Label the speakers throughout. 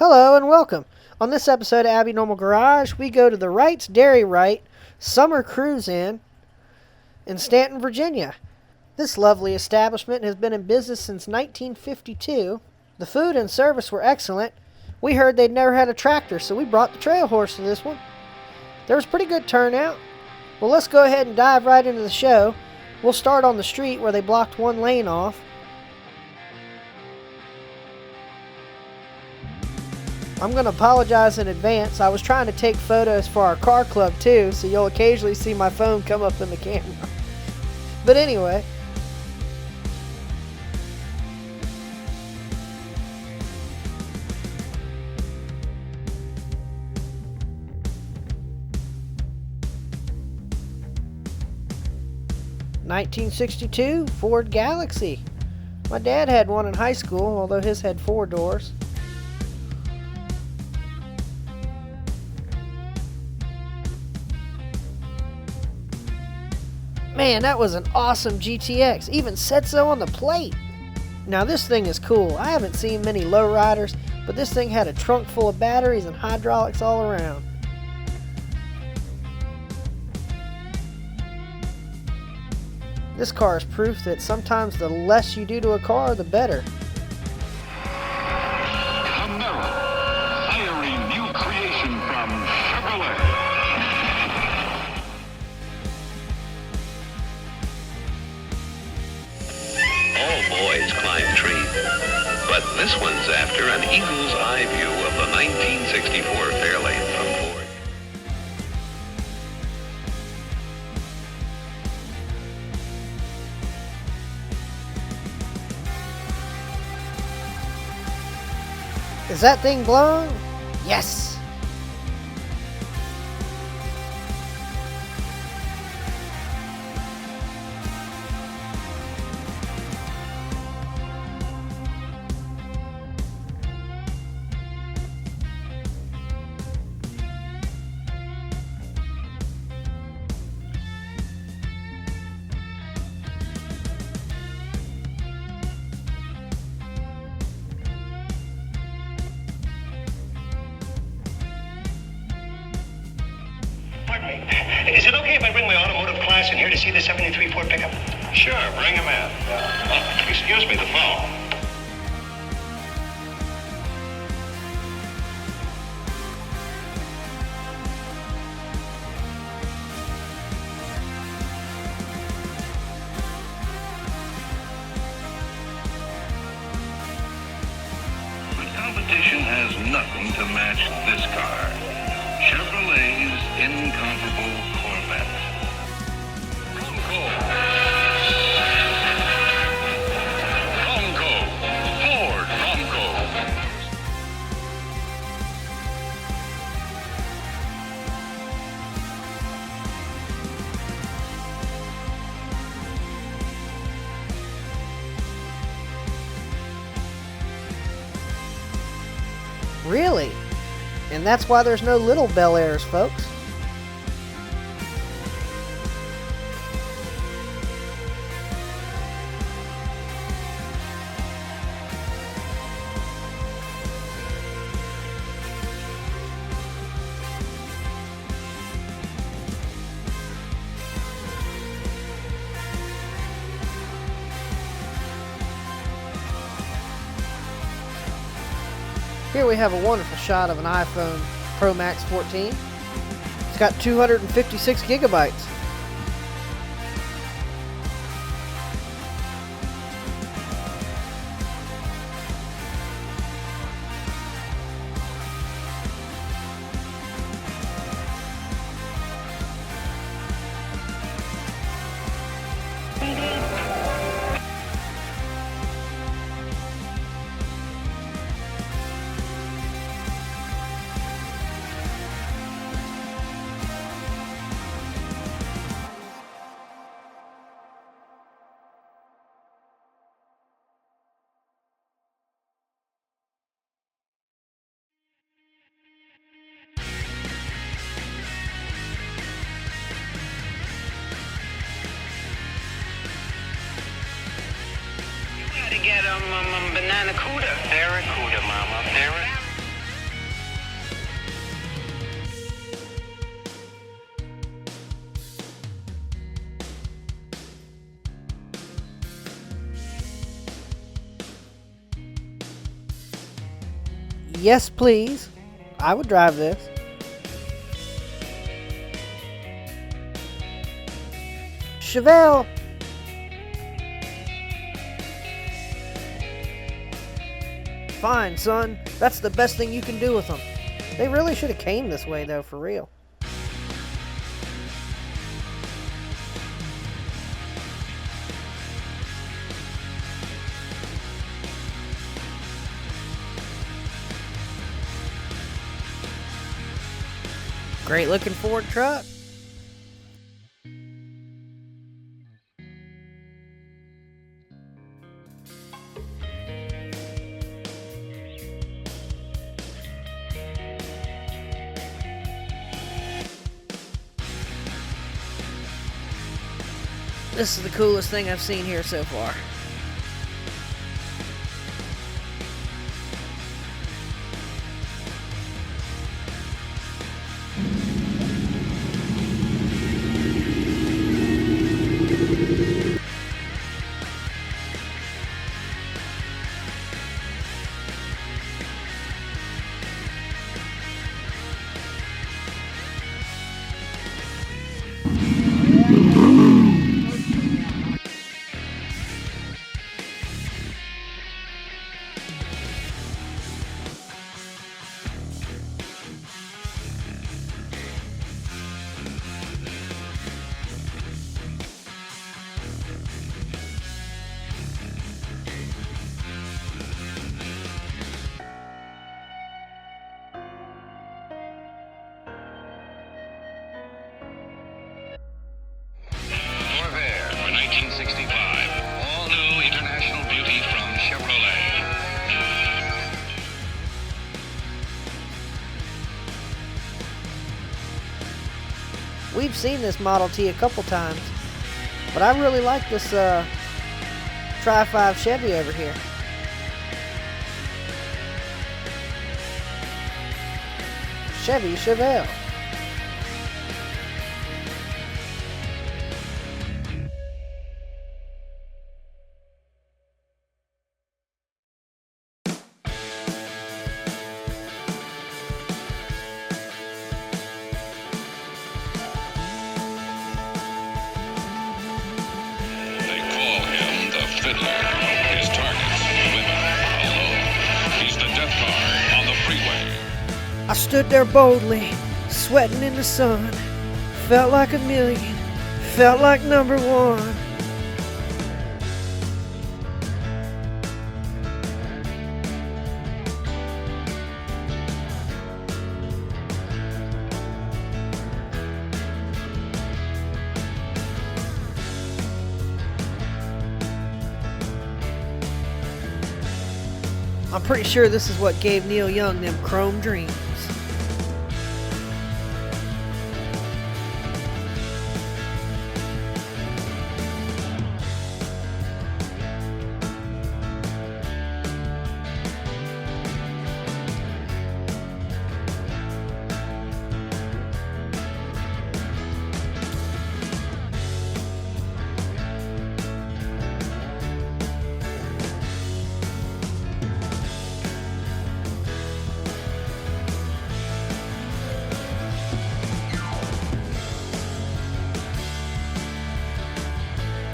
Speaker 1: Hello and welcome. On this episode of Abby Normal Garage, we go to the Wright's Dairy Rite Summer Cruise Inn in Stanton, Virginia. This lovely establishment has been in business since 1952. The food and service were excellent. We heard they'd never had a tractor, so we brought the trail horse to this one. There was pretty good turnout. Well, let's go ahead and dive right into the show. We'll start on the street where they blocked one lane off. I'm going to apologize in advance. I was trying to take photos for our car club too, so you'll occasionally see my phone come up in the camera. But anyway. '62 Ford Galaxy. My dad had one in high school, although his had 4 doors. Man, that was an awesome GTX. Even said so on the plate. Now this thing is cool. I haven't seen many lowriders, but this thing had a trunk full of batteries and hydraulics all around. This car is proof that sometimes the less you do to a car, the better.
Speaker 2: Hiring new creation from Chevrolet.
Speaker 3: All boys climb trees, but this one's after an eagle's eye view of the 1964 Fairlane from Ford.
Speaker 1: Is that thing glowing? Yes!
Speaker 4: Pardon me. Is it okay if I bring my automotive class in here to see the 73 Ford pickup?
Speaker 2: Sure, bring him in. Excuse me, the phone. The competition has nothing to match this car. Chevrolet's incomparable Corvette. Bronco. Ford Bronco.
Speaker 1: Really? And that's why there's no little Bel Airs, folks. Here we have a wonderful shot of an iPhone Pro Max 14. It's got 256 gigabytes.
Speaker 4: get banana cuda. Barracuda, Mama.
Speaker 1: Yes, please. I would drive this. Chevelle. Fine, son. That's the best thing you can do with them. They really should have came this way, though, for real. Great looking Ford truck. This is the coolest thing I've seen here so far.
Speaker 3: For 1965, all new international beauty from Chevrolet.
Speaker 1: We've seen this Model T a couple times, but I really like this Tri-5 Chevy over here. Chevy Chevelle.
Speaker 3: They call him the Fiddler. His targets, women, alone. He's the death car on the freeway.
Speaker 1: I stood there boldly, sweating in the sun. Felt like a million, felt like number one. I'm pretty sure this is what gave Neil Young them chrome dreams.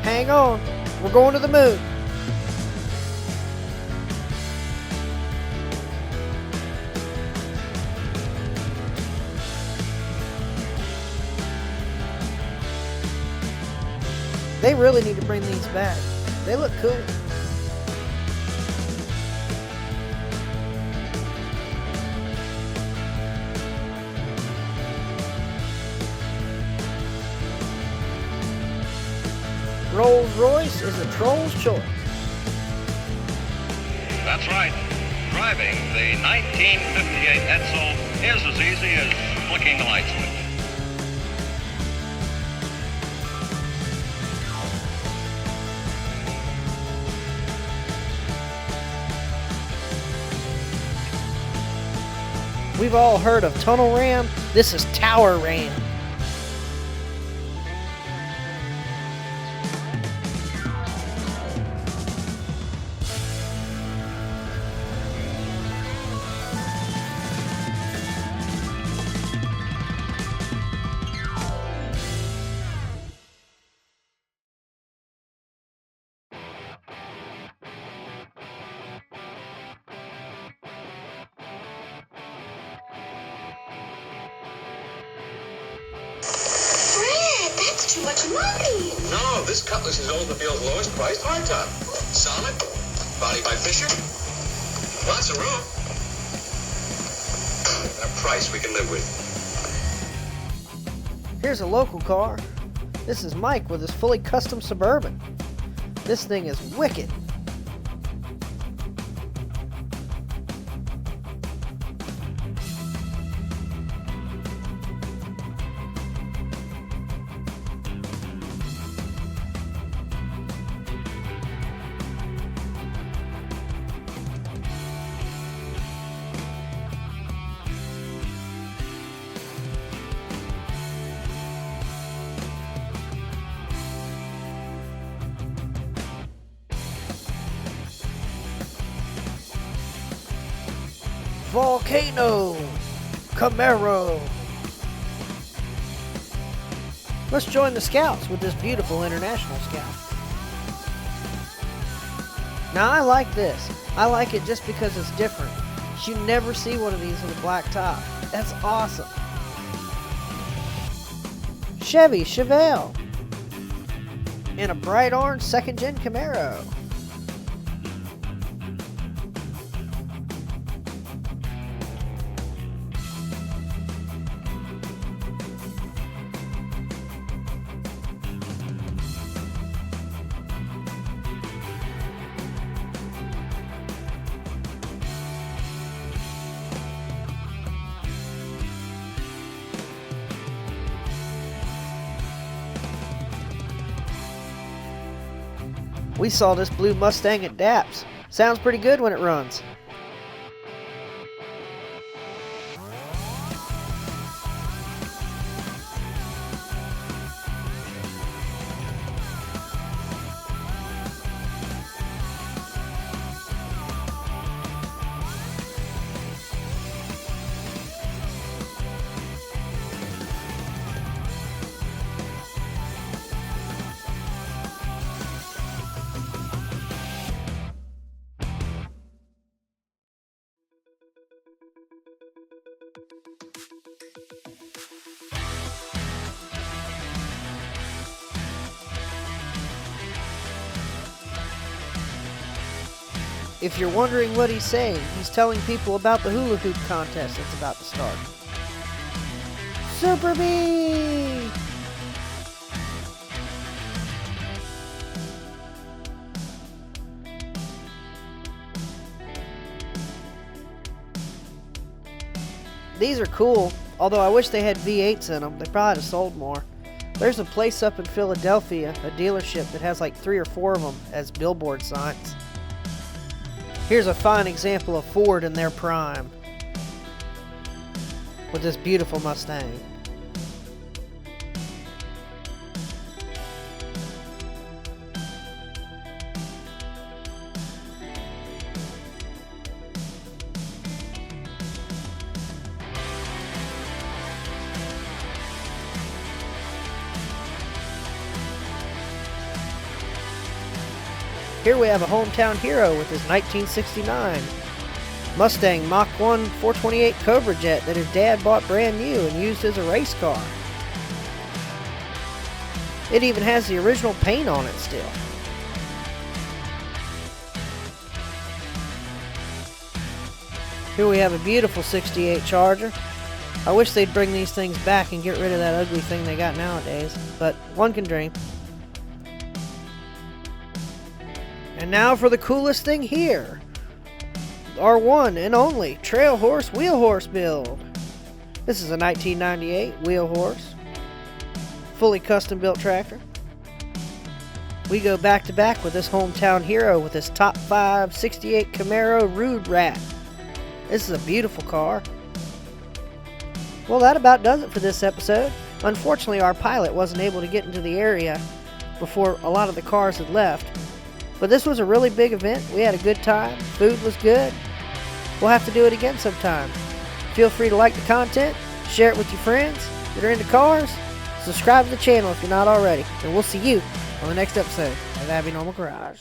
Speaker 1: Hang on, we're going to the moon. They really need to bring these back. They look cool. Rolls Royce is a troll's choice.
Speaker 2: That's right. Driving the 1958 Edsel is as easy as flicking the light switch.
Speaker 1: We've all heard of tunnel ram. This is tower ram.
Speaker 5: too much money.
Speaker 6: No, this Cutlass is Oldsmobile's lowest priced hardtop. Solid, body by Fisher, lots of room. A price we can live with.
Speaker 1: Here's a local car. This is Mike with his fully custom Suburban. This thing is wicked. Volcano Camaro. Let's join the Scouts with this beautiful International Scout. Now I like this. I like it just because it's different. You never see one of these with a black top. That's awesome. Chevy Chevelle in a bright orange second gen Camaro. We saw this blue Mustang at DAPS. Sounds pretty good when it runs. If you're wondering what he's saying, he's telling people about the hula hoop contest that's about to start. Super Bee! These are cool, although I wish they had V8s in them. They probably have sold more. There's a place up in Philadelphia, a dealership that has like 3 or 4 of them as billboard signs. Here's a fine example of Ford in their prime with this beautiful Mustang. Here we have a hometown hero with his 1969 Mustang Mach 1 428 Cobra Jet that his dad bought brand new and used as a race car. It even has the original paint on it still. Here we have a beautiful 68 Charger. I wish they'd bring these things back and get rid of that ugly thing they got nowadays, but one can dream. And now for the coolest thing here. Our one and only Trail Horse Wheel Horse build. This is a 1998 Wheel Horse. Fully custom built tractor. We go back to back with this hometown hero with his top 5 68 Camaro Rude Rat. This is a beautiful car. Well, that about does it for this episode. Unfortunately, our pilot wasn't able to get into the area before a lot of the cars had left. But this was a really big event. We had a good time. Food was good. We'll have to do it again sometime. Feel free to like the content, share it with your friends that are into cars, subscribe to the channel if you're not already, and we'll see you on the next episode of Abby Normal Garage.